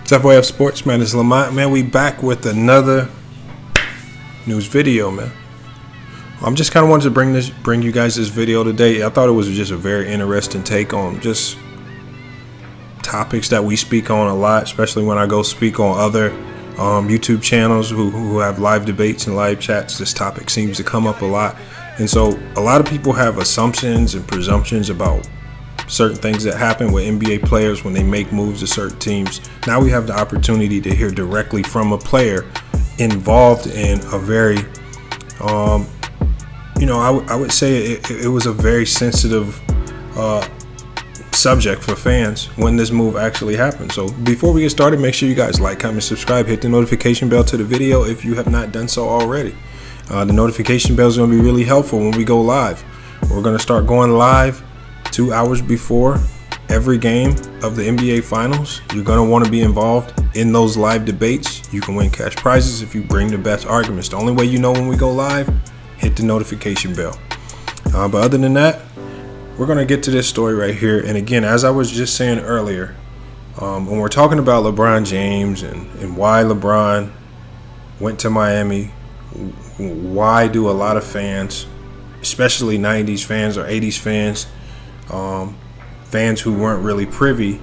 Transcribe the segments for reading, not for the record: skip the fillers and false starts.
It's FYF Sports, man. It's Lamont, man. We back with another news video, man. I'm just kind of wanted to bring you guys this video today. I thought it was just a very interesting take on just topics that we speak on a lot, especially when I go speak on other YouTube channels who have live debates and live chats. This topic seems to come up a lot. And so a lot of people have assumptions and presumptions about certain things that happen with NBA players when they make moves to certain teams. Now we have the opportunity to hear directly from a player involved in a very, I would say it was a very sensitive subject for fans when this move actually happened. So before we get started, make sure you guys like, comment, subscribe, hit the notification bell to the video if you have not done so already. The notification bell is going to be really helpful when we go live. We're going to start going live 2 hours before every game of the NBA Finals. You're going to want to be involved in those live debates. You can win cash prizes if you bring the best arguments. The only way you know when we go live, hit the notification bell. But other than that, we're going to get to this story right here. And again, as I was just saying earlier, when we're talking about LeBron James and why LeBron went to Miami, why do a lot of fans, especially 90s fans or 80s fans, fans who weren't really privy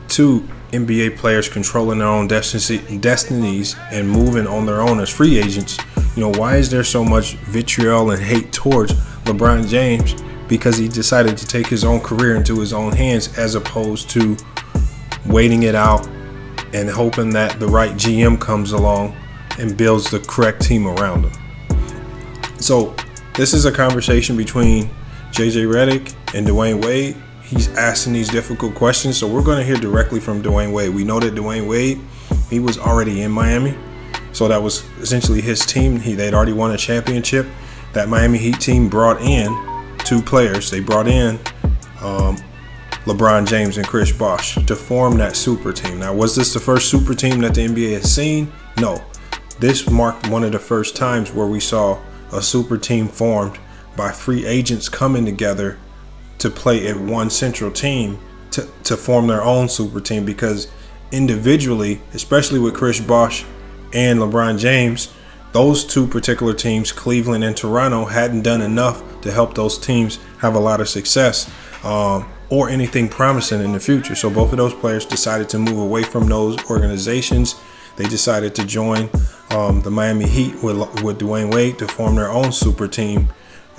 to NBA players controlling their own destinies and moving on their own as free agents, why is there so much vitriol and hate towards LeBron James? Because he decided to take his own career into his own hands, as opposed to waiting it out and hoping that the right GM comes along and builds the correct team around him. So this is a conversation between JJ Redick and Dwyane Wade. He's asking these difficult questions, so we're going to hear directly from Dwyane Wade. We know that Dwyane Wade, he was already in Miami, so that was essentially his team. They'd already won a championship. That Miami Heat team brought in two players. They brought in LeBron James and Chris Bosh to form that super team. Now, was this the first super team that the NBA has seen? No. This marked one of the first times where we saw a super team formed by free agents coming together to play at one central team to form their own super team, because individually, especially with Chris Bosh and LeBron James, those two particular teams, Cleveland and Toronto, hadn't done enough to help those teams have a lot of success or anything promising in the future. So both of those players decided to move away from those organizations. They decided to join the Miami Heat with Dwyane Wade to form their own super team.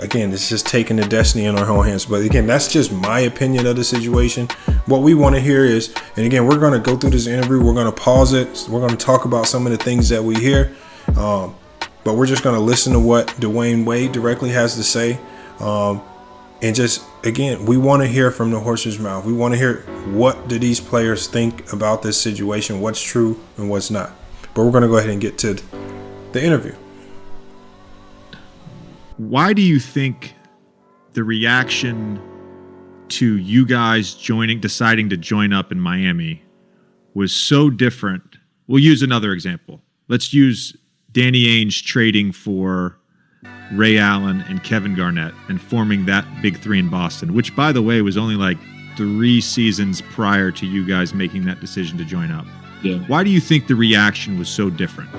Again, it's just taking the destiny in our own hands. But again, that's just my opinion of the situation. What we want to hear is, and again, we're going to go through this interview. We're going to pause it. We're going to talk about some of the things that we hear. But we're just going to listen to what Dwyane Wade directly has to say. And just, again, we want to hear from the horse's mouth. We want to hear, what do these players think about this situation? What's true and what's not? But we're going to go ahead and get to the interview. Why do you think the reaction to you guys deciding to join up in Miami was so different? We'll use another example. Let's use Danny Ainge trading for Ray Allen and Kevin Garnett and forming that big three in Boston, which, by the way, was only like 3 seasons prior to you guys making that decision to join up. Yeah. Why do you think the reaction was so different?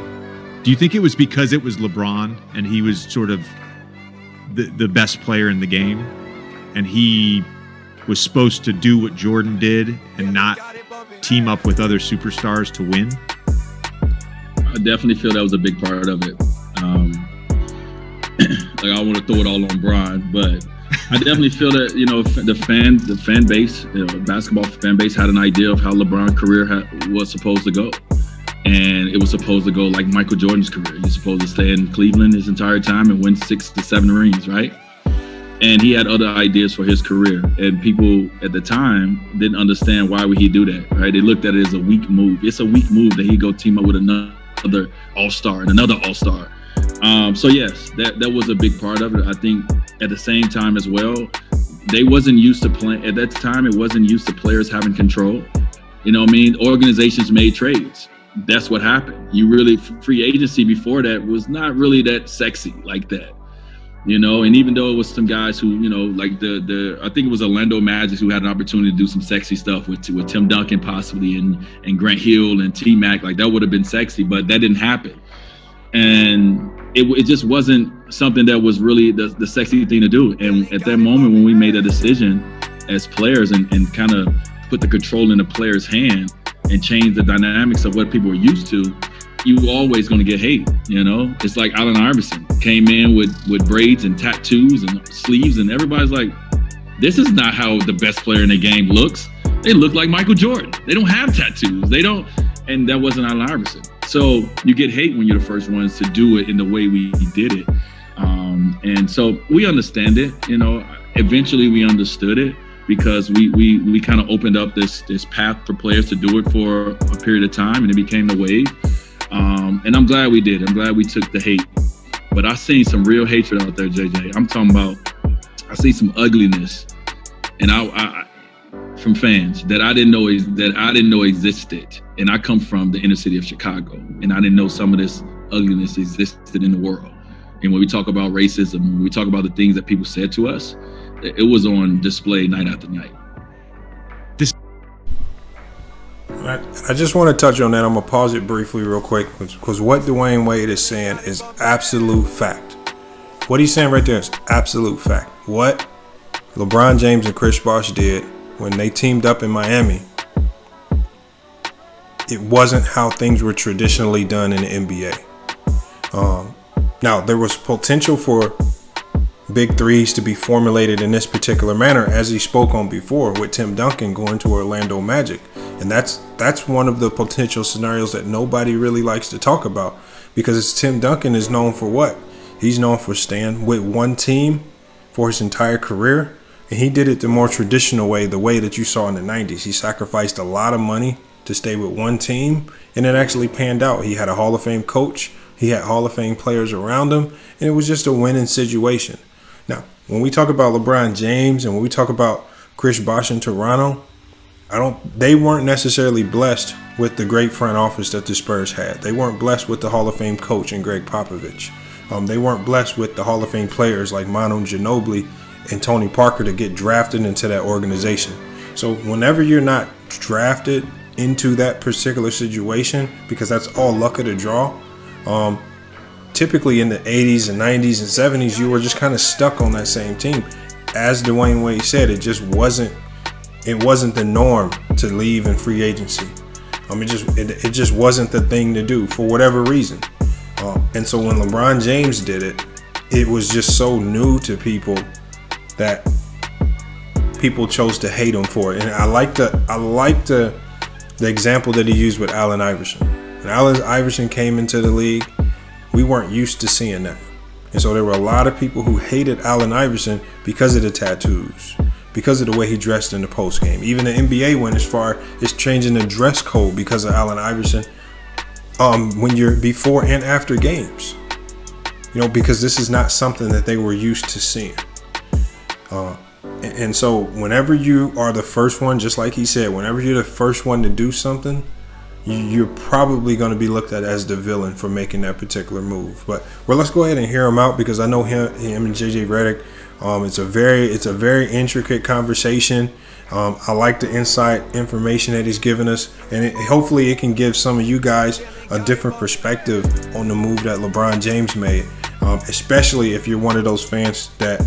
Do you think it was because it was LeBron and he was sort of the best player in the game and he was supposed to do what Jordan did and not team up with other superstars to win? I definitely feel that was a big part of it. I want to throw it all on Brian, but I definitely feel that, the fan base, basketball fan base had an idea of how LeBron's career was supposed to go. And it was supposed to go like Michael Jordan's career. He's supposed to stay in Cleveland his entire time and win 6 to 7 rings, right? And he had other ideas for his career. And people at the time didn't understand why would he do that, right? They looked at it as a weak move. It's a weak move that he go team up with another all-star and another all-star. So yes, that was a big part of it. I think at the same time as well, they wasn't used to playing. At that time, it wasn't used to players having control. Organizations made trades. That's what happened. Free agency before that was not really that sexy like that. you know. And even though it was some guys who, you know, like the I think it was Orlando Magic who had an opportunity to do some sexy stuff with Tim Duncan possibly and Grant Hill and T-Mac, like that would have been sexy, but that didn't happen. And it just wasn't something that was really the sexy thing to do. And at that moment when we made a decision as players and kind of put the control in the player's hand and change the dynamics of what people were used to, you always going to get hate, you know? It's like Allen Iverson came in with braids and tattoos and sleeves, and everybody's like, this is not how the best player in the game looks. They look like Michael Jordan. They don't have tattoos. They don't, and that wasn't Allen Iverson. So you get hate when you're the first ones to do it in the way we did it. And so we understand it, you know. Eventually we understood it because we kind of opened up this path for players to do it for a period of time, and it became the wave. And I'm glad we did. I'm glad we took the hate. But I seen some real hatred out there, JJ. I'm talking about, I see some ugliness, and I from fans that I didn't know existed. And I come from the inner city of Chicago, and I didn't know some of this ugliness existed in the world. And when we talk about racism, when we talk about the things that people said to us, it was on display night after night. I just want to touch on that. I'm going to pause it briefly real quick because what Dwyane Wade is saying is absolute fact. What he's saying right there is absolute fact. What LeBron James and Chris Bosh did when they teamed up in Miami, it wasn't how things were traditionally done in the NBA. Now, there was potential for big threes to be formulated in this particular manner, as he spoke on before, with Tim Duncan going to Orlando Magic. And that's one of the potential scenarios that nobody really likes to talk about, because Tim Duncan is known for what? He's known for staying with one team for his entire career. And he did it the more traditional way, the way that you saw in the 90s. He sacrificed a lot of money to stay with one team, and it actually panned out. He had a Hall of Fame coach. He had Hall of Fame players around him, and it was just a winning situation. Now, when we talk about LeBron James and when we talk about Chris Bosh in Toronto, they weren't necessarily blessed with the great front office that the Spurs had. They weren't blessed with the Hall of Fame coach and Greg Popovich. They weren't blessed with the Hall of Fame players like Manu Ginobili and Tony Parker to get drafted into that organization. So whenever you're not drafted into that particular situation, because that's all luck of the draw, typically in the 80s and 90s and 70s, you were just kind of stuck on that same team. As Dwyane Wade said, it wasn't the norm to leave in free agency. It just wasn't the thing to do for whatever reason. And so when LeBron James did it, it was just so new to people that people chose to hate him for it. And I like the example that he used with Allen Iverson. When Allen Iverson came into the league, we weren't used to seeing that. And so there were a lot of people who hated Allen Iverson because of the tattoos, because of the way he dressed in the post game. Even the NBA went as far as changing the dress code because of Allen Iverson when you're before and after games. You know, because this is not something that they were used to seeing. And so whenever you are the first one, just like he said, whenever you're the first one to do something, you're probably going to be looked at as the villain for making that particular move. But let's go ahead and hear him out, because I know him and JJ Redick. It's a very intricate conversation. I like the insight information that he's given us, and hopefully it can give some of you guys a different perspective on the move that LeBron James made, especially if you're one of those fans that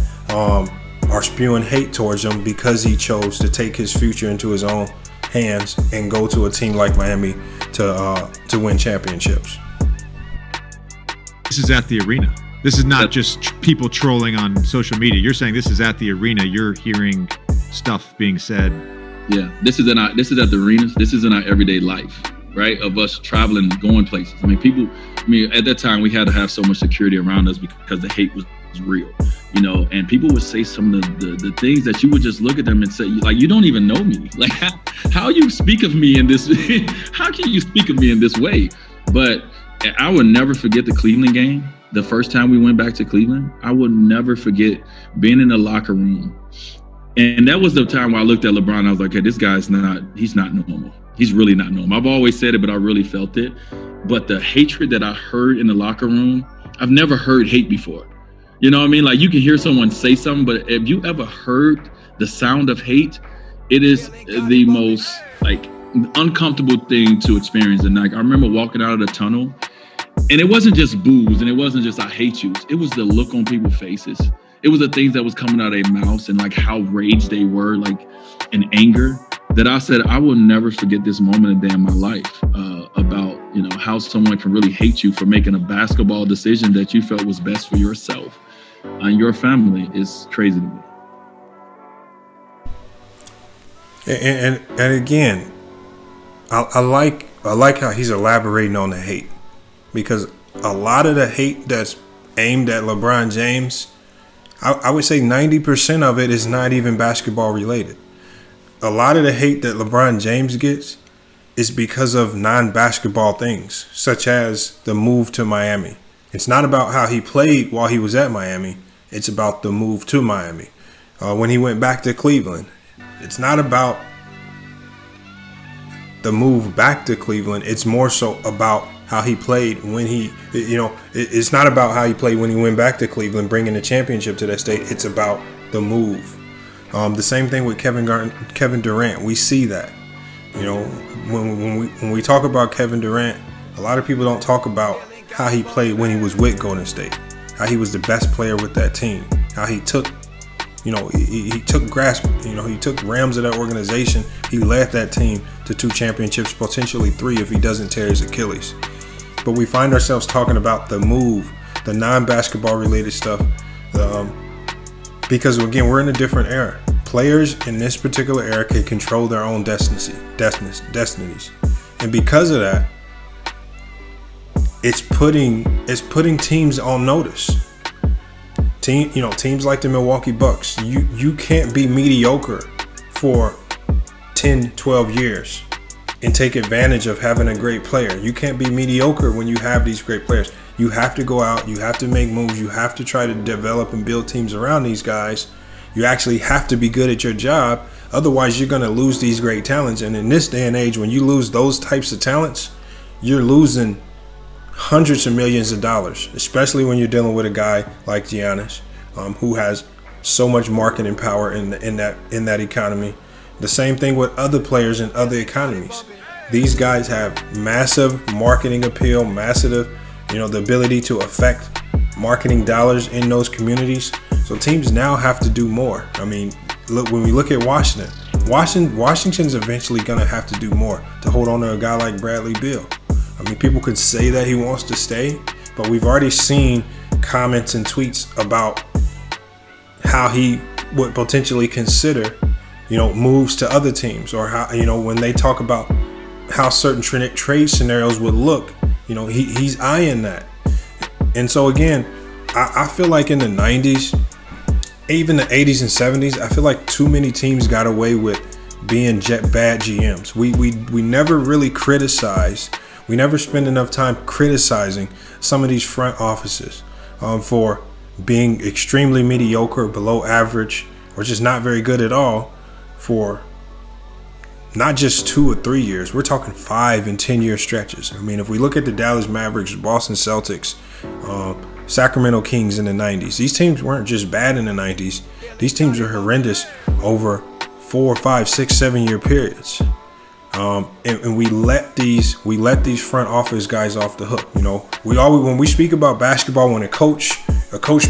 are spewing hate towards him because he chose to take his future into his own hands and go to a team like Miami to win championships. This is at the arena. This is not just people trolling on social media. You're saying this is at the arena. You're hearing stuff being said. Yeah, this is at the arenas. This is in our everyday life, right? Of us traveling, going places. At that time we had to have so much security around us because the hate was real, you know. And people would say some of the things that you would just look at them and say, like, you don't even know me. Like, how you speak of me in this? How can you speak of me in this way? But I would never forget the Cleveland game. The first time we went back to Cleveland, I would never forget being in the locker room. And that was the time where I looked at LeBron. I was like, okay, this guy's he's not normal. He's really not normal. I've always said it, but I really felt it. But the hatred that I heard in the locker room, I've never heard hate before. You know what I mean? Like, you can hear someone say something, but if you ever heard the sound of hate, it is the most like uncomfortable thing to experience. And like, I remember walking out of the tunnel, and it wasn't just boos, and it wasn't just I hate you. It was the look on people's faces. It was the things that was coming out of their mouths, and like how raged they were, like in anger, that I said, I will never forget this moment a day in my life, about, you know, how someone can really hate you for making a basketball decision that you felt was best for yourself and your family. Is crazy to me. And again, I like how he's elaborating on the hate, because a lot of the hate that's aimed at LeBron James, I would say 90% of it is not even basketball related. A lot of the hate that LeBron James gets is because of non-basketball things, such as the move to Miami. It's not about how he played while he was at Miami. It's about the move to Miami. When he went back to Cleveland, it's not about the move back to Cleveland. It's more so about how he played when he, you know, it's not about how he played when he went back to Cleveland, bringing the championship to that state. It's about the move. The same thing with Kevin Durant. We see that, you know, when we talk about Kevin Durant, a lot of people don't talk about how he played when he was with Golden State, how he was the best player with that team, how he took, you know, he took grasp, you know, he took realms of that organization. He led that team to 2 championships, potentially 3 if he doesn't tear his Achilles. But we find ourselves talking about the move, the non-basketball related stuff, because again, we're in a different era. Players in this particular era can control their own destinies, and because of that, it's putting teams on notice. Teams like the Milwaukee Bucks, you can't be mediocre for 10, 12 years and take advantage of having a great player. You can't be mediocre when you have these great players. You have to go out, you have to make moves, you have to try to develop and build teams around these guys. You actually have to be good at your job. Otherwise, you're going to lose these great talents. And in this day and age, when you lose those types of talents, you're losing hundreds of millions of dollars, especially when you're dealing with a guy like Giannis, who has so much marketing power in that economy. The same thing with other players in other economies. These guys have massive marketing appeal, massive, the ability to affect marketing dollars in those communities. So teams now have to do more. I mean, look, when we look at Washington's eventually going to have to do more to hold on to a guy like Bradley Beal. I mean, people could say that he wants to stay, but we've already seen comments and tweets about how he would potentially consider, moves to other teams, or how, when they talk about how certain trade scenarios would look, he's eyeing that. And so again, I feel like in the 90s, even the 80s and 70s, I feel like too many teams got away with being bad GMs. We never really criticized. We never spend enough time criticizing some of these front offices for being extremely mediocre, below average, or just not very good at all for not just 2 or 3 years. We're talking 5 and 10 year stretches. I mean, if we look at the Dallas Mavericks, Boston Celtics, Sacramento Kings in the 90s, these teams weren't just bad in the 90s. These teams were horrendous over 4, 5, 6, 7 year periods. And we let these front office guys off the hook. When we speak about basketball, when a coach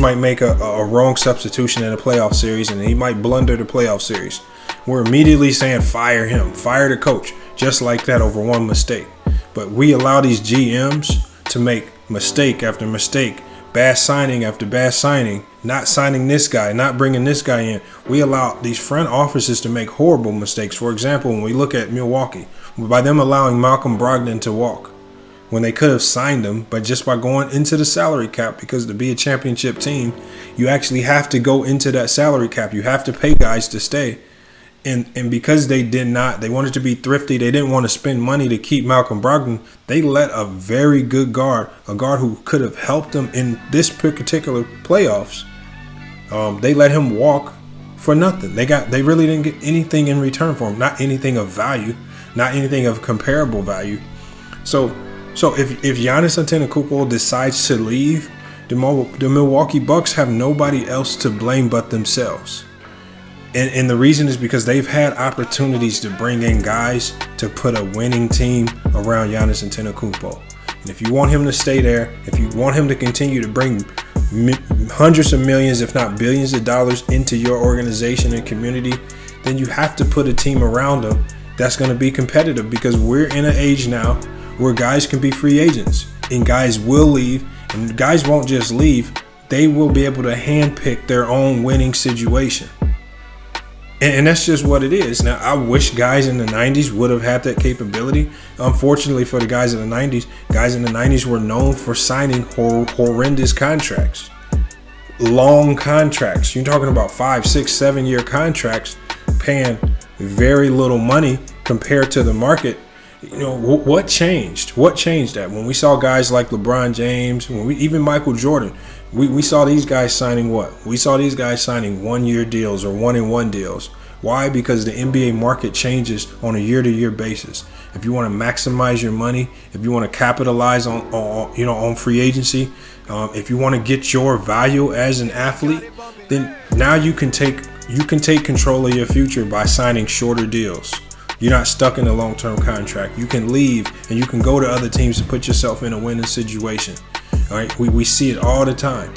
might make a wrong substitution in a playoff series, and he might blunder the playoff series, we're immediately saying fire him, fire the coach, just like that over one mistake. But we allow these GMs to make mistake after mistake, bad signing after bad signing, not signing this guy, not bringing this guy in. We allow these front offices to make horrible mistakes. For example, when we look at Milwaukee, by them allowing Malcolm Brogdon to walk when they could have signed him, but just by going into the salary cap, because to be a championship team, you actually have to go into that salary cap. You have to pay guys to stay. And because they wanted to be thrifty, they didn't want to spend money to keep Malcolm Brogdon, they let a very good guard, a guard who could have helped them in this particular playoffs, they let him walk for nothing. They really didn't get anything in return for him, not anything of value, not anything of comparable value. So if Giannis Antetokounmpo decides to leave, The Milwaukee Bucks have nobody else to blame but themselves. And the reason is because they've had opportunities to bring in guys to put a winning team around Giannis Antetokounmpo. And if you want him to stay there, if you want him to continue to bring hundreds of millions, if not billions of dollars into your organization and community, then you have to put a team around him that's going to be competitive, because we're in an age now where guys can be free agents and guys will leave, and guys won't just leave. They will be able to handpick their own winning situation. And that's just what it is. Now, I wish guys in the 90s would have had that capability. Unfortunately for the guys in the 90s were known for signing horrendous contracts. Long contracts. You're talking about 5, 6, 7 year contracts, paying very little money compared to the market. You know, what changed? What changed that? When we saw guys like LeBron James, even Michael Jordan, we saw these guys signing what? We saw these guys signing 1 year deals or 1-and-1 deals. Why? Because the NBA market changes on a year-to-year basis. If you want to maximize your money, if you want to capitalize on free agency, if you want to get your value as an athlete, then now you can take control of your future by signing shorter deals. You're not stuck in a long-term contract. You can leave and you can go to other teams to put yourself in a winning situation. All right, we see it all the time.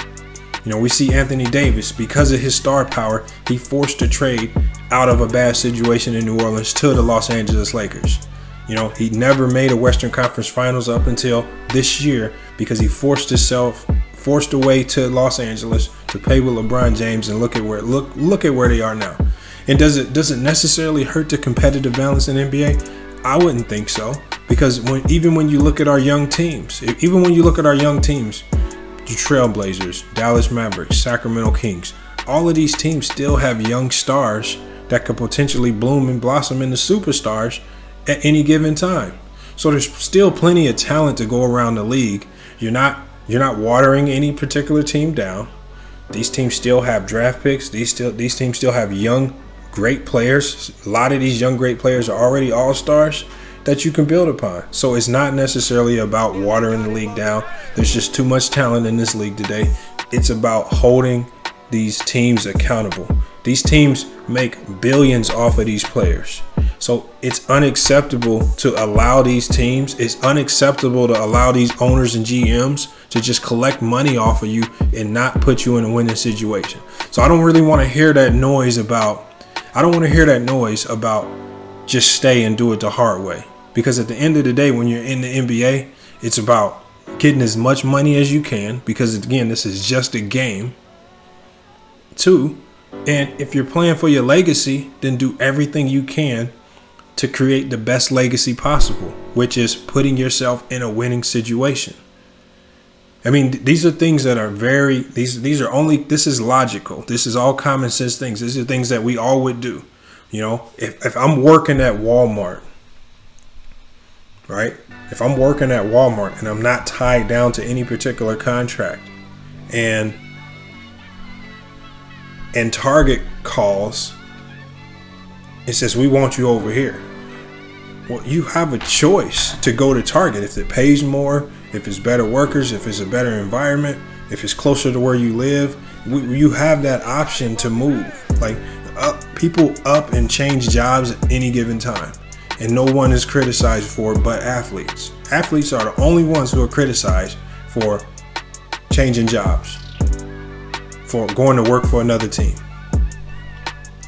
You know, we see Anthony Davis, because of his star power, he forced a trade out of a bad situation in New Orleans to the Los Angeles Lakers. You know, he never made a Western Conference Finals up until this year because he forced a way to Los Angeles to play with LeBron James, and look at where they are now. And does it necessarily hurt the competitive balance in the NBA? I wouldn't think so, because even when you look at our young teams, the Trailblazers, Dallas Mavericks, Sacramento Kings, all of these teams still have young stars that could potentially bloom and blossom into superstars at any given time. So there's still plenty of talent to go around the league. You're not watering any particular team down. These teams still have draft picks. These teams still have young, great players. A lot of these young, great players are already all-stars that you can build upon. So it's not necessarily about watering the league down. There's just too much talent in this league today. It's about holding these teams accountable. These teams make billions off of these players. So it's unacceptable to allow these teams, it's unacceptable to allow these owners and GMs to just collect money off of you and not put you in a winning situation. So I don't really want to hear that noise about just stay and do it the hard way. Because at the end of the day, when you're in the NBA, it's about getting as much money as you can, because again, this is just a game. 2, and if you're playing for your legacy, then do everything you can to create the best legacy possible, which is putting yourself in a winning situation. I mean, these are things that are this is logical. This is all common sense things. These are things that we all would do. You know, if I'm working at Walmart, right? If I'm working at Walmart and I'm not tied down to any particular contract, and Target calls and says, we want you over here. Well, you have a choice to go to Target if it pays more, if it's better workers, if it's a better environment, if it's closer to where you live. You have that option to move. Like, people up and change jobs at any given time, and no one is criticized for it but athletes. Athletes are the only ones who are criticized for changing jobs, for going to work for another team.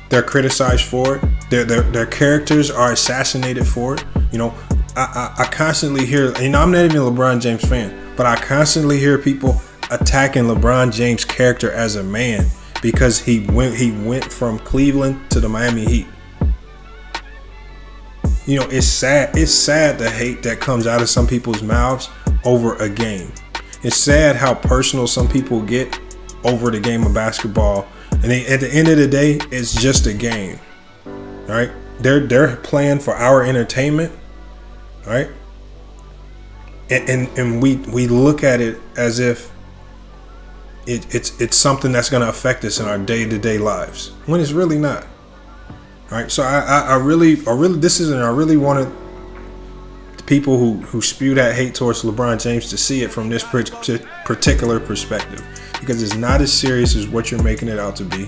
They're criticized for it. Their characters are assassinated for it. You know, I constantly hear, you know, I'm not even a LeBron James fan, but I constantly hear people attacking LeBron James' character as a man because he went from Cleveland to the Miami Heat. You know, it's sad. It's sad the hate that comes out of some people's mouths over a game. It's sad how personal some people get over the game of basketball. And at the end of the day, it's just a game. All right? They're playing for our entertainment. All right? And we look at it as if it's something that's going to affect us in our day-to-day lives, when it's really not. All right? So I really wanted people who spew that hate towards LeBron James to see it from this particular perspective, because it's not as serious as what you're making it out to be.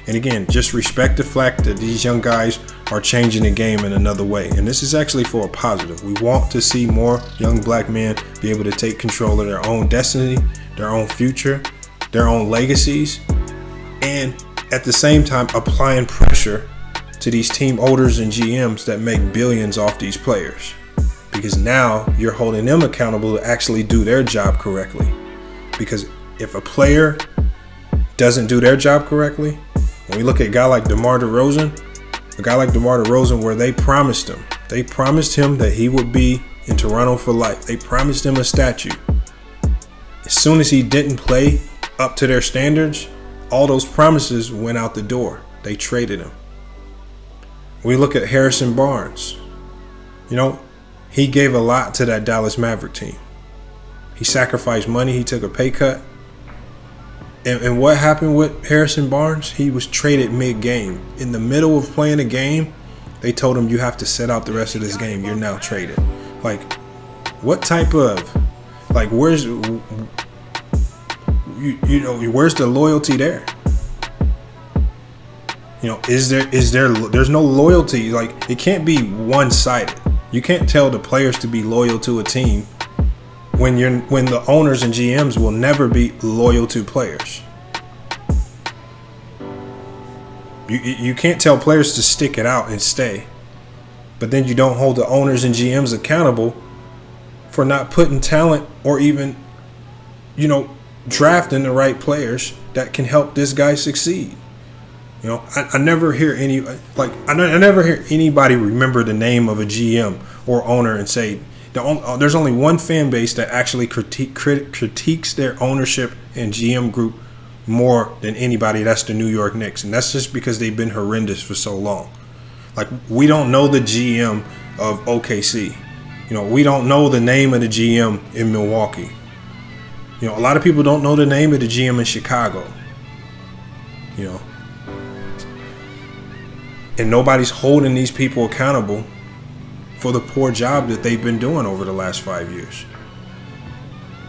And again, just respect the fact that these young guys are changing the game in another way. And this is actually for a positive. We want to see more young black men be able to take control of their own destiny, their own future, their own legacies, and at the same time applying pressure to these team owners and GMs that make billions off these players. Because now you're holding them accountable to actually do their job correctly. Because if a player doesn't do their job correctly, when we look at a guy like DeMar DeRozan, where they promised him that he would be in Toronto for life. They promised him a statue. As soon as he didn't play up to their standards, all those promises went out the door. They traded him. We look at Harrison Barnes. He gave a lot to that Dallas Maverick team. He sacrificed money. He took a pay cut. And what happened with Harrison Barnes? He was traded mid-game. In the middle of playing a game, they told him, you have to sit out the rest of this game. You're now traded. Like, what type of, like, where's the loyalty there? There's no loyalty. Like, it can't be one-sided. You can't tell the players to be loyal to a team when the owners and GMs will never be loyal to players. You can't tell players to stick it out and stay, but then you don't hold the owners and GMs accountable for not putting talent or even, drafting the right players that can help this guy succeed. I never hear I never hear anybody remember the name of a GM or owner and say, there's only one fan base that actually critiques their ownership and GM group more than anybody. That's the New York Knicks. And that's just because they've been horrendous for so long. Like, we don't know the GM of OKC. We don't know the name of the GM in Milwaukee. A lot of people don't know the name of the GM in Chicago. And nobody's holding these people accountable for the poor job that they've been doing over the last 5 years.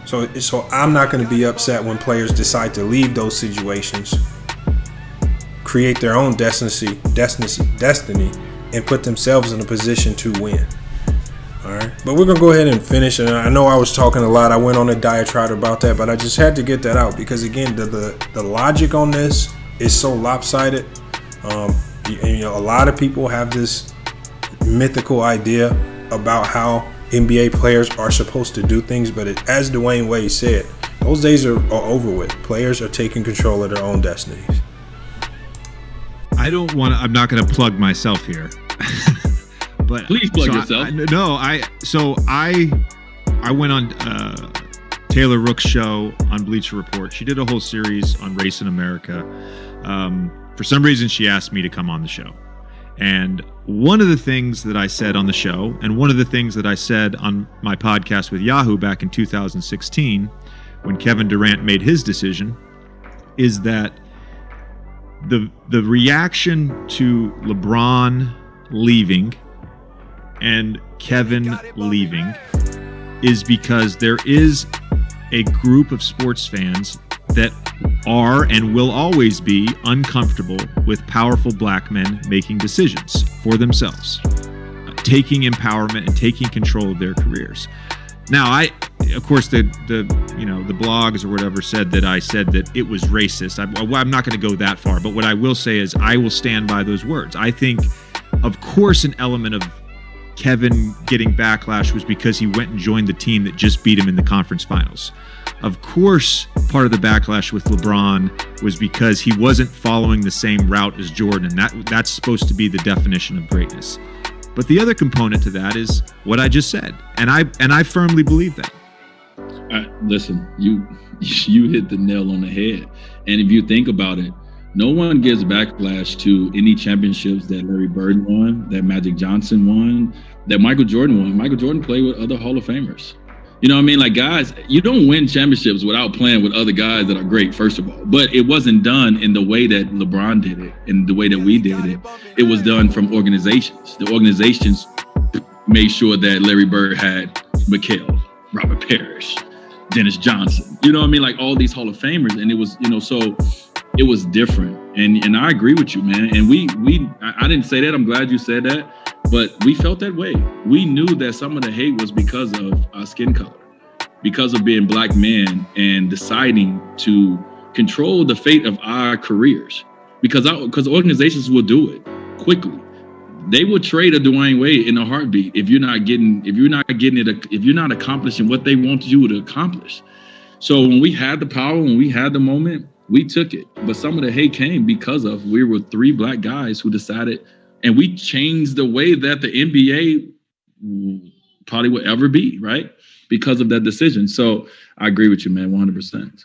So I'm not going to be upset when players decide to leave those situations, create their own destiny, and put themselves in a position to win. All right, but we're going to go ahead and finish. And I know I was talking a lot. I went on a diatribe about that, but I just had to get that out because, again, the logic on this is so lopsided. A lot of people have this mythical idea about how NBA players are supposed to do things, but as Dwyane Wade said, those days are over with. Players are taking control of their own destinies. I'm not going to plug myself here. But please plug yourself. I went on Taylor Rook's show on Bleacher Report. She did a whole series on race in America. For some reason, she asked me to come on the show. And one of the things that I said on the show, and one of the things that I said on my podcast with Yahoo back in 2016, when Kevin Durant made his decision, is that the reaction to LeBron leaving and Kevin leaving is because there is a group of sports fans that are and will always be uncomfortable with powerful black men making decisions for themselves, taking empowerment and taking control of their careers. Now, of course, the blogs or whatever said that I said that it was racist. I'm not going to go that far, but what I will say is I will stand by those words. I think, of course, an element of Kevin getting backlash was because he went and joined the team that just beat him in the conference finals. Of course, part of the backlash with LeBron was because he wasn't following the same route as Jordan, and that's supposed to be the definition of greatness. But the other component to that is what I just said, and I firmly believe that. Listen, you hit the nail on the head. And if you think about it, no one gives backlash to any championships that Larry Bird won, that Magic Johnson won, that Michael Jordan won. Michael Jordan played with other Hall of Famers. You know what I mean? Like, guys, you don't win championships without playing with other guys that are great, first of all. But it wasn't done in the way that LeBron did it, in the way that we did it. It was done from organizations. The organizations made sure that Larry Bird had McHale, Robert Parrish, Dennis Johnson. You know what I mean? Like all these Hall of Famers, and it was, so it was different. And I agree with you, man. And I didn't say that. I'm glad you said that. But we felt that way. We knew that some of the hate was because of our skin color, because of being black men and deciding to control the fate of our careers. Because organizations will do it quickly. They will trade a Dwyane Wade in a heartbeat if you're not accomplishing what they want you to accomplish. So when we had the power, when we had the moment, we took it. But some of the hate came because of we were 3 black guys who decided, and we changed the way that the NBA probably would ever be, right? Because of that decision. So I agree with you, man, 100%.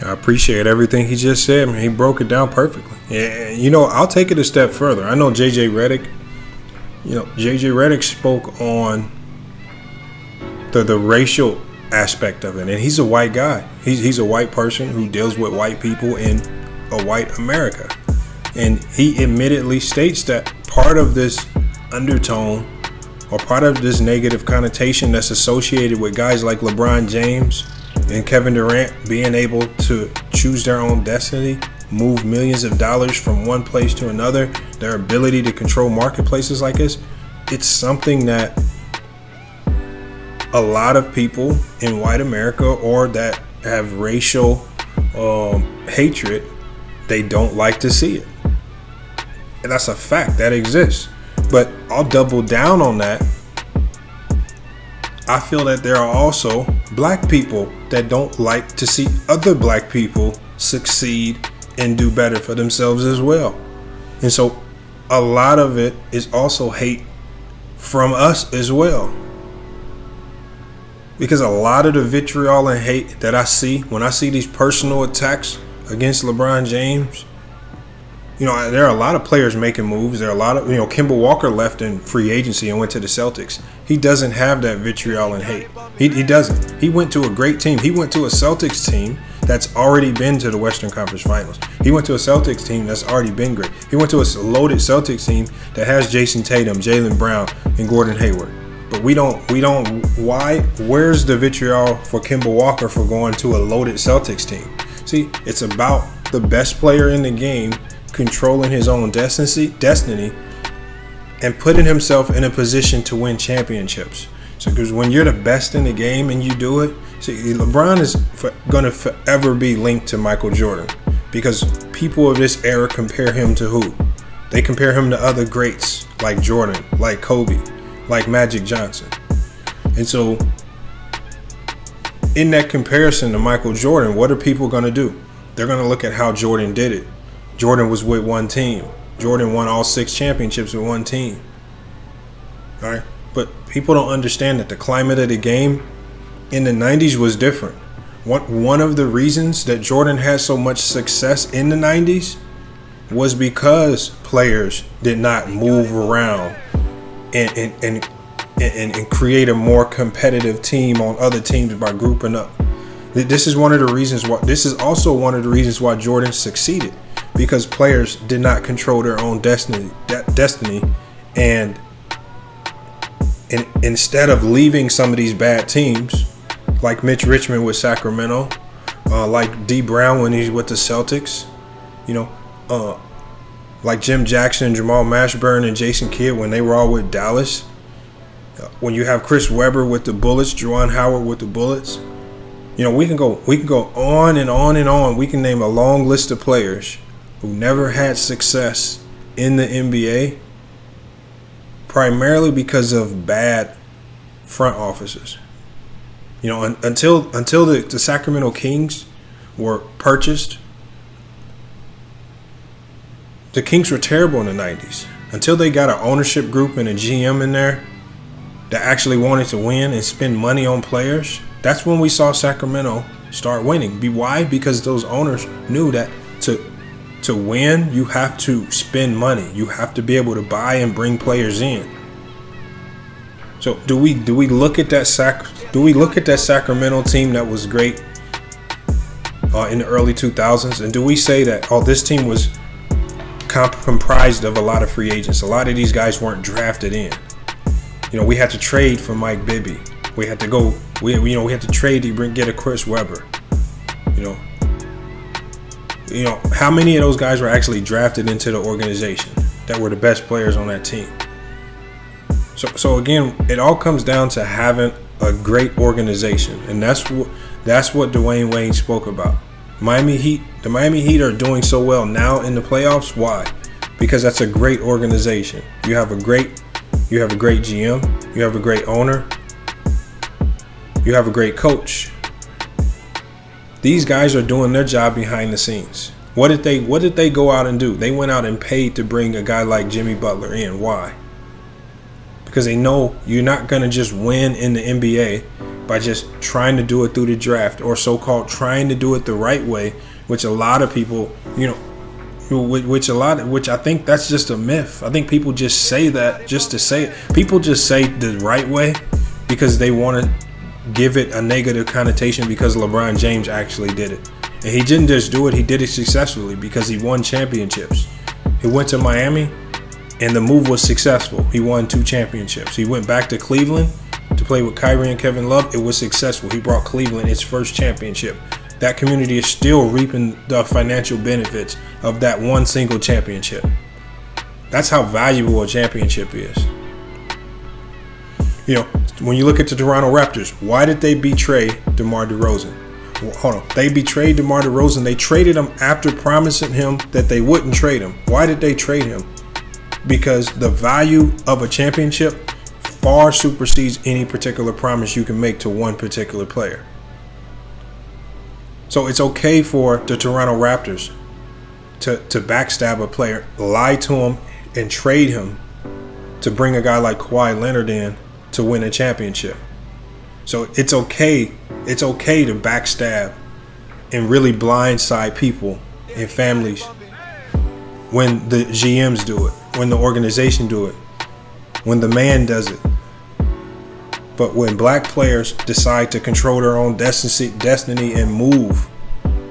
I appreciate everything he just said. Man, he broke it down perfectly. And, I'll take it a step further. I know J.J. Redick, J.J. Redick spoke on the racial aspect of it. And he's a white guy. He's a white person who deals with white people in a white America. And he admittedly states that part of this undertone or part of this negative connotation that's associated with guys like LeBron James and Kevin Durant being able to choose their own destiny, move millions of dollars from one place to another, their ability to control marketplaces like this, it's something that a lot of people in white America or that have racial hatred, they don't like to see it. And that's a fact that exists. But I'll double down on that. I feel that there are also black people that don't like to see other black people succeed and do better for themselves as well. And so a lot of it is also hate from us as well. Because a lot of the vitriol and hate that I see when I see these personal attacks against LeBron James, there are a lot of players making moves. There are a lot of, Kemba Walker left in free agency and went to the Celtics. He doesn't have that vitriol and hate. He doesn't. He went to a great team. He went to a Celtics team that's already been to the Western Conference Finals. He went to a Celtics team that's already been great. He went to a loaded Celtics team that has Jason Tatum, Jaylen Brown, and Gordon Hayward. But why? Where's the vitriol for Kemba Walker for going to a loaded Celtics team? See, it's about the best player in the game controlling his own destiny and putting himself in a position to win championships. So because when you're the best in the game and you do it, see, LeBron is going to forever be linked to Michael Jordan because people of this era compare him to who? They compare him to other greats like Jordan, like Kobe, like Magic Johnson. And so in that comparison to Michael Jordan, what are people going to do? They're going to look at how Jordan did it. Jordan was with one team. Jordan won all 6 championships with one team. All right. But people don't understand that the climate of the game in the 90s was different. One of the reasons that Jordan had so much success in the 90s was because players did not move around and create a more competitive team on other teams by grouping up. This is also one of the reasons why Jordan succeeded. Because players did not control their own destiny, and instead of leaving some of these bad teams, like Mitch Richmond with Sacramento, like D Brown when he's with the Celtics, like Jim Jackson, Jamal Mashburn, and Jason Kidd when they were all with Dallas. When you have Chris Webber with the Bullets, Juwan Howard with the Bullets, we can go on and on and on. We can name a long list of players who never had success in the NBA, primarily because of bad front offices. Until the Sacramento Kings were purchased, the Kings were terrible in the 90s. Until they got an ownership group and a GM in there that actually wanted to win and spend money on players, that's when we saw Sacramento start winning. Why? Because those owners knew that to win, you have to spend money. You have to be able to buy and bring players in. So do we look at that Sacramento team that was great in the early 2000s? And do we say that, oh, this team was comprised of a lot of free agents? A lot of these guys weren't drafted in. You know, we had to trade for Mike Bibby. We had to go. We had to trade to get a Chris Webber. You know, how many of those guys were actually drafted into the organization that were the best players on that team? So again, it all comes down to having a great organization, and that's what Dwyane Wade spoke about. The Miami Heat are doing so well now in the playoffs. Why? Because that's a great organization. You have a great GM. You have a great owner. You have a great coach. These guys are doing their job behind the scenes. What did they go out and do? They went out and paid to bring a guy like Jimmy Butler in. Why? Because they know you're not going to just win in the NBA by just trying to do it through the draft, or so-called trying to do it the right way, which a lot of people, which I think that's just a myth. I think people just say that just to say it. People just say the right way because they want to give it a negative connotation because LeBron James actually did it. And he didn't just do it, he did it successfully because he won championships. He went to Miami and the move was successful. He won 2 championships. He went back to Cleveland to play with Kyrie and Kevin Love. It was successful. He brought Cleveland its first championship. That community is still reaping the financial benefits of that one single championship. That's how valuable a championship is. You know, when you look at the Toronto Raptors, why did they betray DeMar DeRozan? Well, hold on. They betrayed DeMar DeRozan. They traded him after promising him that they wouldn't trade him. Why did they trade him? Because the value of a championship far supersedes any particular promise you can make to one particular player. So it's okay for the Toronto Raptors to backstab a player, lie to him, and trade him to bring a guy like Kawhi Leonard in to win a championship. So it's okay to backstab and really blindside people and families when the GMs do it, when the organization do it, when the man does it. But when black players decide to control their own destiny and move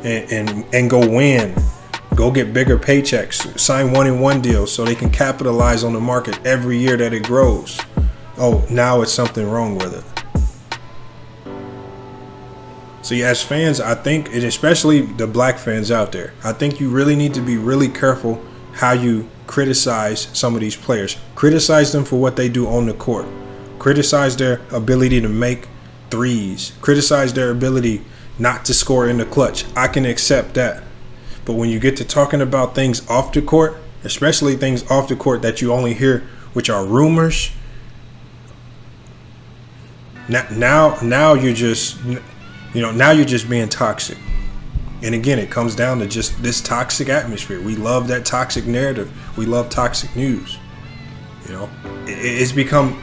and go win, go get bigger paychecks, sign 1-and-1 deals so they can capitalize on the market every year that it grows. Oh, now it's something wrong with it. So yeah, as fans, I think, and especially the black fans out there, I think you really need to be really careful how you criticize some of these players. Criticize them for what they do on the court. Criticize their ability to make threes. Criticize their ability not to score in the clutch. I can accept that. But when you get to talking about things off the court, especially things off the court that you only hear, which are rumors, now you're just being toxic. And again, it comes down to just this toxic atmosphere. We love that toxic narrative. We love toxic news. You know, it's become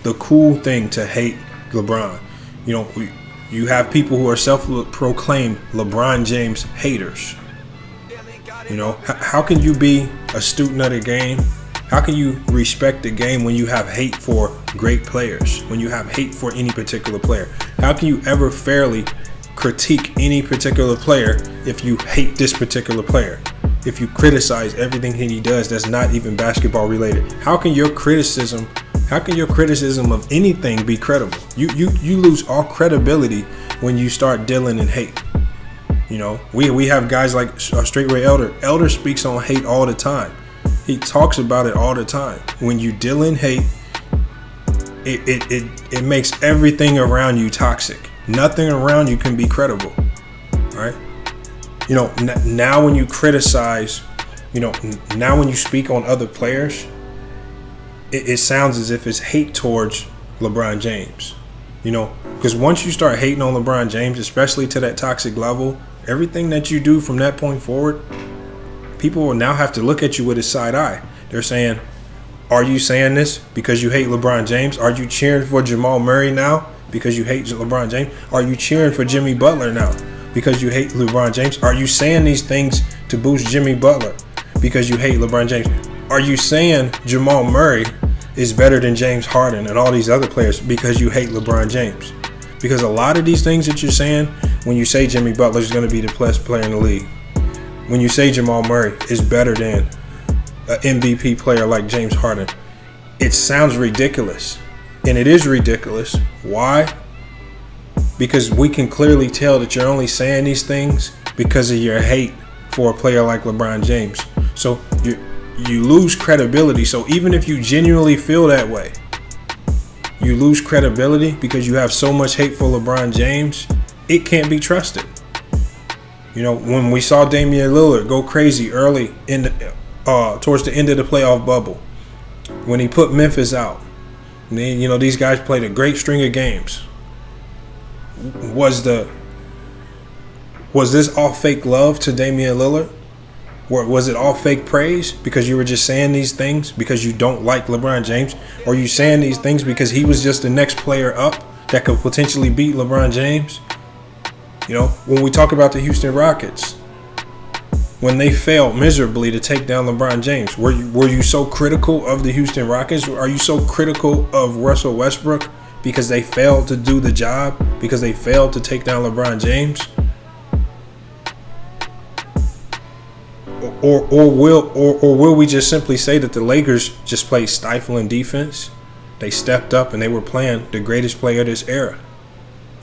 the cool thing to hate LeBron. You know, you have people who are self-proclaimed LeBron James haters. You know, how can you be a student of the game? How can you respect the game when you have hate for great players, when you have hate for any particular player? How can you ever fairly critique any particular player if you hate this particular player? If you criticize everything he does that's not even basketball related? How can your criticism of anything be credible? You lose all credibility when you start dealing in hate. You know, we have guys like Straightway Elder. Elder speaks on hate all the time. He talks about it all the time. When you deal in hate, it makes everything around you toxic. Nothing around you can be credible, right? You know, now when you criticize, you know, now when you speak on other players, it sounds as if it's hate towards LeBron James. You know, because once you start hating on LeBron James, especially to that toxic level, everything that you do from that point forward, people will now have to look at you with a side eye. They're saying, are you saying this because you hate LeBron James? Are you cheering for Jamal Murray now because you hate LeBron James? Are you cheering for Jimmy Butler now because you hate LeBron James? Are you saying these things to boost Jimmy Butler because you hate LeBron James? Are you saying Jamal Murray is better than James Harden and all these other players because you hate LeBron James? Because a lot of these things that you're saying, when you say Jimmy Butler is going to be the best player in the league, when you say Jamal Murray is better than an MVP player like James Harden, it sounds ridiculous. And it is ridiculous. Why? Because we can clearly tell that you're only saying these things because of your hate for a player like LeBron James. So you lose credibility. So even if you genuinely feel that way, you lose credibility because you have so much hate for LeBron James. It can't be trusted. You know, when we saw Damian Lillard go crazy early in the, towards the end of the playoff bubble, when he put Memphis out, and then, you know, these guys played a great string of games. Was this all fake love to Damian Lillard? Or was it all fake praise because you were just saying these things because you don't like LeBron James? Or you saying these things because he was just the next player up that could potentially beat LeBron James? You know, when we talk about the Houston Rockets, when they failed miserably to take down LeBron James, were you so critical of the Houston Rockets? Are you so critical of Russell Westbrook because they failed to do the job, because they failed to take down LeBron James? Or will we just simply say that the Lakers just played stifling defense? They stepped up and they were playing the greatest player of this era.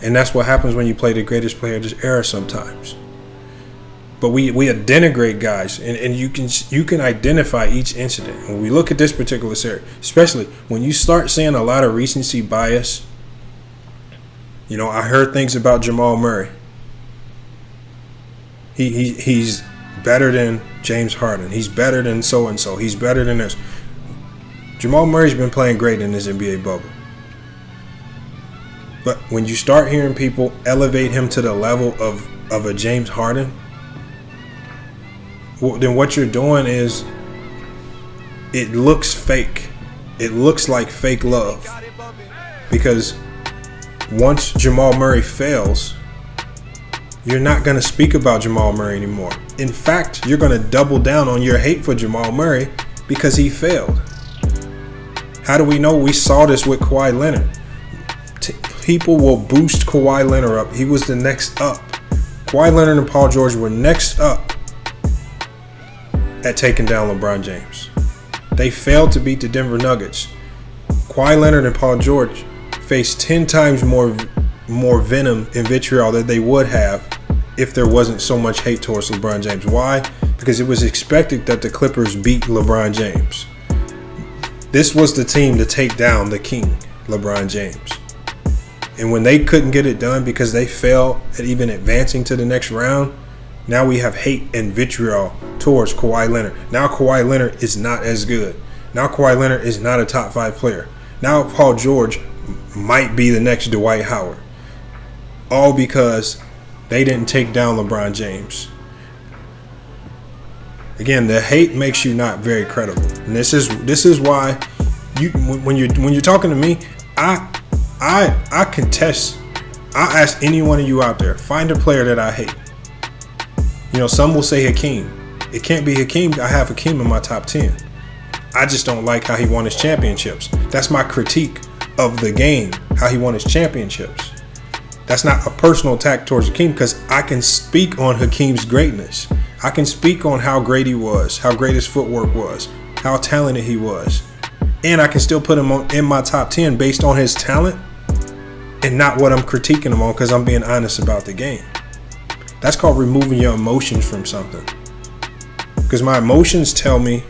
And that's what happens when you play the greatest player of this era sometimes. But we denigrate guys, and you can identify each incident. When we look at this particular series, especially when you start seeing a lot of recency bias, you know, I heard things about Jamal Murray. He's better than James Harden. He's better than so-and-so. He's better than this. Jamal Murray's been playing great in this NBA bubble. But when you start hearing people elevate him to the level of a James Harden, well, then what you're doing is it looks fake. It looks like fake love. Because once Jamal Murray fails, you're not going to speak about Jamal Murray anymore. In fact, you're going to double down on your hate for Jamal Murray because he failed. How do we know? We saw this with Kawhi Leonard. People will boost Kawhi Leonard up. He was the next up. Kawhi Leonard and Paul George were next up at taking down LeBron James. They failed to beat the Denver Nuggets. Kawhi Leonard and Paul George faced 10 times more venom and vitriol that they would have if there wasn't so much hate towards LeBron James. Why? Because it was expected that the Clippers beat LeBron James. This was the team to take down the king, LeBron James. And when they couldn't get it done because they failed at even advancing to the next round, now we have hate and vitriol towards Kawhi Leonard. Now Kawhi Leonard is not as good. Now Kawhi Leonard is not a top 5 player. Now Paul George might be the next Dwight Howard. All because they didn't take down LeBron James. Again, the hate makes you not very credible. And this is why when you're talking to me, I contest. I ask any one of you out there, find a player that I hate. You know, some will say Hakeem. It can't be Hakeem. I have Hakeem in my top 10. I just don't like how he won his championships. That's my critique of the game, how he won his championships. That's not a personal attack towards Hakeem because I can speak on Hakeem's greatness. I can speak on how great he was, how great his footwork was, how talented he was. And I can still put him in my top 10 based on his talent and not what I'm critiquing him on because I'm being honest about the game. That's called removing your emotions from something. Because my emotions tell me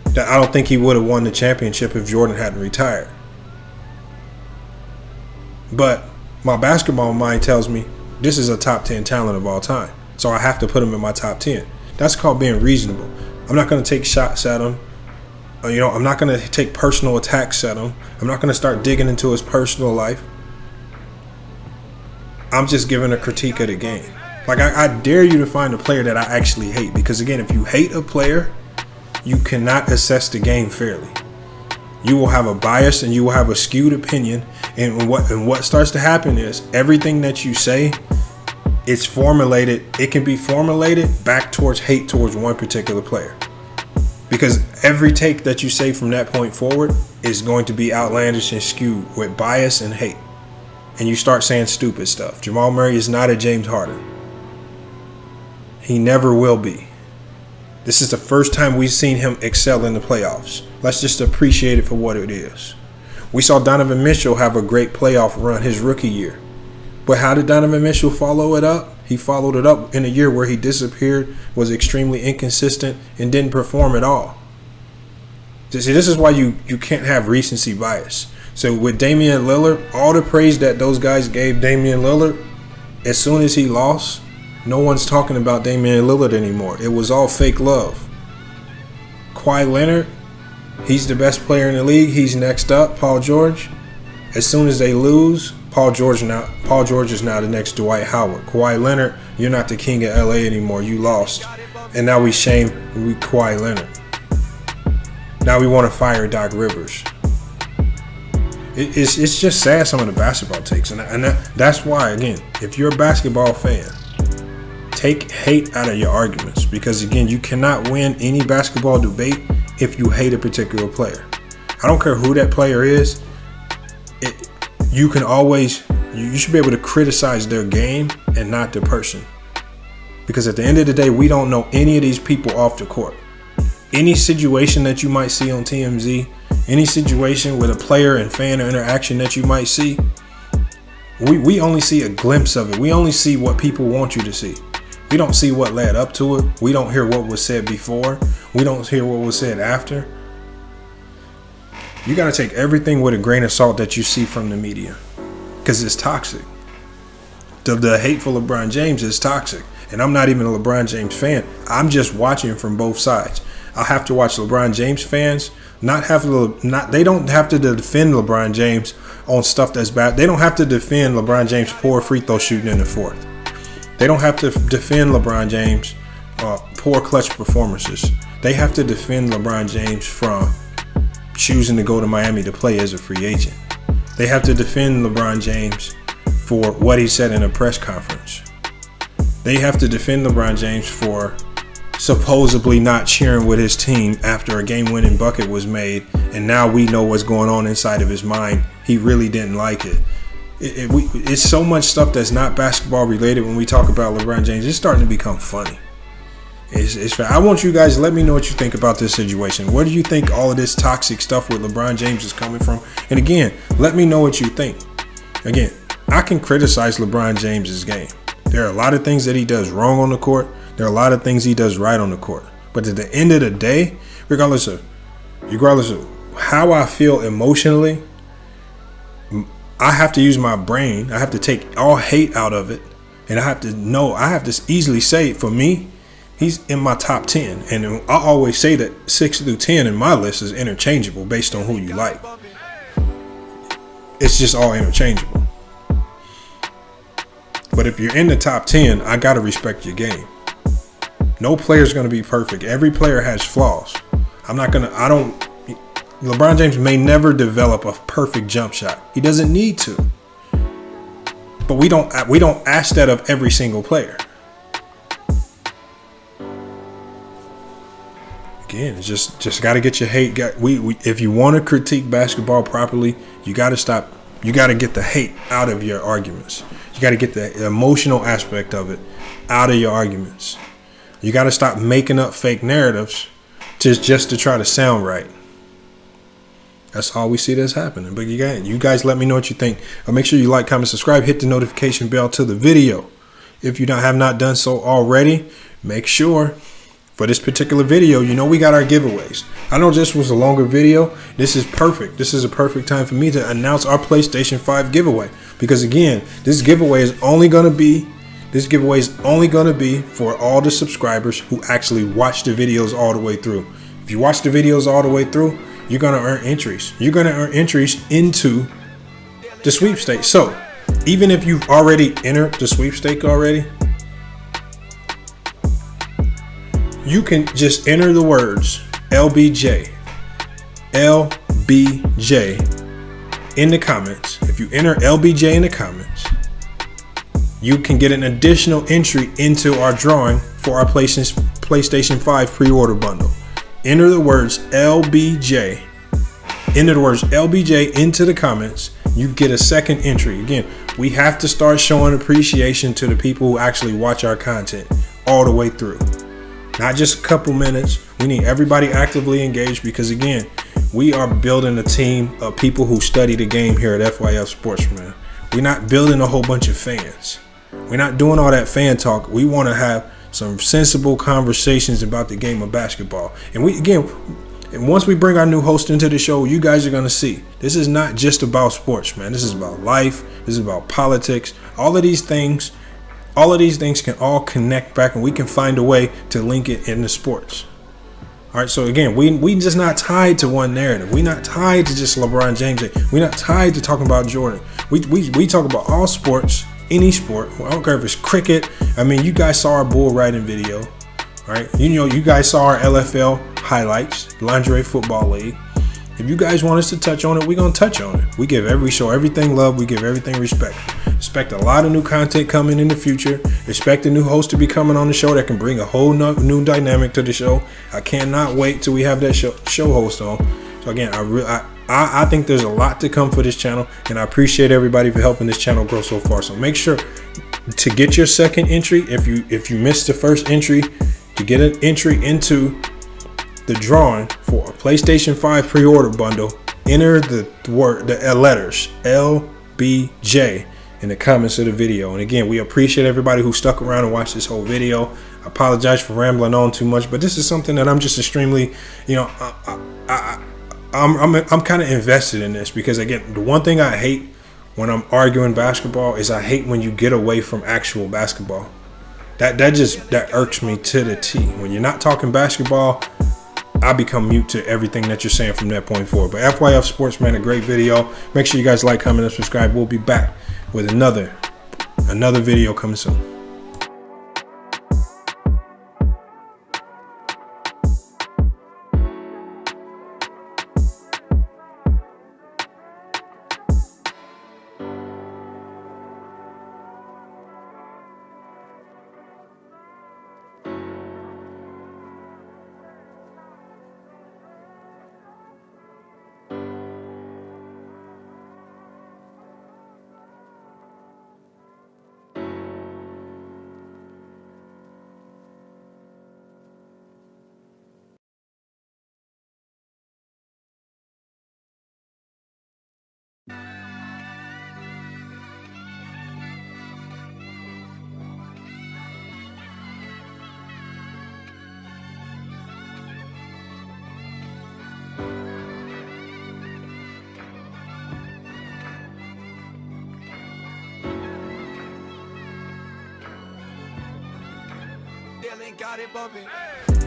that I don't think he would have won the championship if Jordan hadn't retired. But my basketball mind tells me this is a top 10 talent of all time. So I have to put him in my top 10. That's called being reasonable. I'm not going to take shots at him. You know, I'm not going to take personal attacks at him. I'm not going to start digging into his personal life. I'm just giving a critique of the game. Like, I dare you to find a player that I actually hate. Because, again, if you hate a player, you cannot assess the game fairly. You will have a bias and you will have a skewed opinion. And what starts to happen is everything that you say, it's formulated. It can be formulated back towards hate towards one particular player. Because every take that you say from that point forward is going to be outlandish and skewed with bias and hate. and you start saying stupid stuff. Jamal Murray is not a James Harden. He never will be. This is the first time we've seen him excel in the playoffs. Let's just appreciate it for what it is. We saw Donovan Mitchell have a great playoff run his rookie year. But how did Donovan Mitchell follow it up? He followed it up in a year where he disappeared, was extremely inconsistent, and didn't perform at all. See, this is why you can't have recency bias. So with Damian Lillard, all the praise that those guys gave Damian Lillard, as soon as he lost, no one's talking about Damian Lillard anymore. It was all fake love. Kawhi Leonard, he's the best player in the league. He's next up, Paul George. As soon as they lose, Paul George is now the next Dwight Howard. Kawhi Leonard, you're not the king of LA anymore. You lost. And now we Kawhi Leonard. Now we want to fire Doc Rivers. It's just sad, some of the basketball takes. And that's why, again, if you're a basketball fan, take hate out of your arguments. Because, again, you cannot win any basketball debate if you hate a particular player. I don't care who that player is. You should be able to criticize their game and not the person. Because at the end of the day, we don't know any of these people off the court. Any situation that you might see on TMZ, any situation with a player and fan interaction that you might see, we only see a glimpse of it. We only see what people want you to see. We don't see what led up to it. We don't hear what was said before. We don't hear what was said after. You got to take everything with a grain of salt that you see from the media, because it's toxic. The hateful LeBron James is toxic. And I'm not even a LeBron James fan. I'm just watching from both sides. I have to watch LeBron James fans they don't have to defend LeBron James on stuff that's bad. They don't have to defend LeBron James' poor free throw shooting in the fourth. They don't have to defend LeBron James' poor clutch performances. They have to defend LeBron James from choosing to go to Miami to play as a free agent. They have to defend LeBron James for what he said in a press conference. They have to defend LeBron James for supposedly not cheering with his team after a game-winning bucket was made, and now we know what's going on inside of his mind. He really didn't like it. It's so much stuff that's not basketball related when we talk about LeBron James. It's starting to become funny. I want you guys to let me know what you think about this situation. Where do you think all of this toxic stuff with LeBron James is coming from? And again, let me know what you think. Again, I can criticize LeBron James's game. There are a lot of things that he does wrong on the court. There are a lot of things he does right on the court. But at the end of the day, regardless of how I feel emotionally, I have to use my brain. I have to take all hate out of it. And I have to easily say, for me, he's in my top 10. And I always say that 6 through 10 in my list is interchangeable based on who you like. It's just all interchangeable. But if you're in the top 10, I got to respect your game. No player's going to be perfect. Every player has flaws. LeBron James may never develop a perfect jump shot. He doesn't need to. But we don't ask that of every single player. Again, it's just got to get your hate. If you want to critique basketball properly, you got to stop. You got to get the hate out of your arguments. You got to get the emotional aspect of it out of your arguments. You got to stop making up fake narratives just to try to sound right. That's all we see that's happening. But you guys let me know what you think. Make sure you like, comment, subscribe, hit the notification bell to the video. If you have not done so already, make sure for this particular video, we got our giveaways. I know this was a longer video. This is perfect. This is a perfect time for me to announce our PlayStation 5 giveaway. Because again, this giveaway is only going to be for all the subscribers who actually watch the videos all the way through. If you watch the videos all the way through, you're going to earn entries. You're going to earn entries into the sweepstakes. So even if you've already entered the sweepstake already, you can just enter the words LBJ in the comments. If you enter LBJ in the comments, you can get an additional entry into our drawing for our PlayStation 5 pre-order bundle. Enter the words LBJ into the comments, you get a second entry. Again, we have to start showing appreciation to the people who actually watch our content all the way through. Not just a couple minutes. We need everybody actively engaged because, again, we are building a team of people who study the game here at FYF Sports, man. We're not building a whole bunch of fans. We're not doing all that fan talk. We want to have some sensible conversations about the game of basketball. And once we bring our new host into the show, you guys are going to see this is not just about sports, man. This is about life. This is about politics. All of these things can all connect back, and we can find a way to link it into sports. All right, so again, we just not tied to one narrative. We're not tied to just LeBron James. We're not tied to talking about Jordan. We talk about all sports, any sport. I don't care if it's cricket. I mean, you guys saw our bull riding video, right? You guys saw our LFL highlights, Lingerie Football League. If you guys want us to touch on it, we're going to touch on it. We show everything love. We give everything respect. Expect a lot of new content coming in the future. Expect a new host to be coming on the show that can bring a whole new dynamic to the show. I cannot wait till we have that show host on. So again, I think there's a lot to come for this channel, and I appreciate everybody for helping this channel grow so far. So make sure to get your second entry. If you missed the first entry, to get an entry into the drawing for a PlayStation 5 pre-order bundle, enter the letters LBJ in the comments of the video. And again, we appreciate everybody who stuck around and watched this whole video. I apologize for rambling on too much, but this is something that I'm just extremely, I'm kind of invested in this because, again, the one thing I hate when I'm arguing basketball is I hate when you get away from actual basketball. That irks me to the T. When you're not talking basketball, I become mute to everything that you're saying from that point forward. But FYF Sports, man, a great video. Make sure you guys like, comment, and subscribe. We'll be back with another video coming soon. Got it bumping.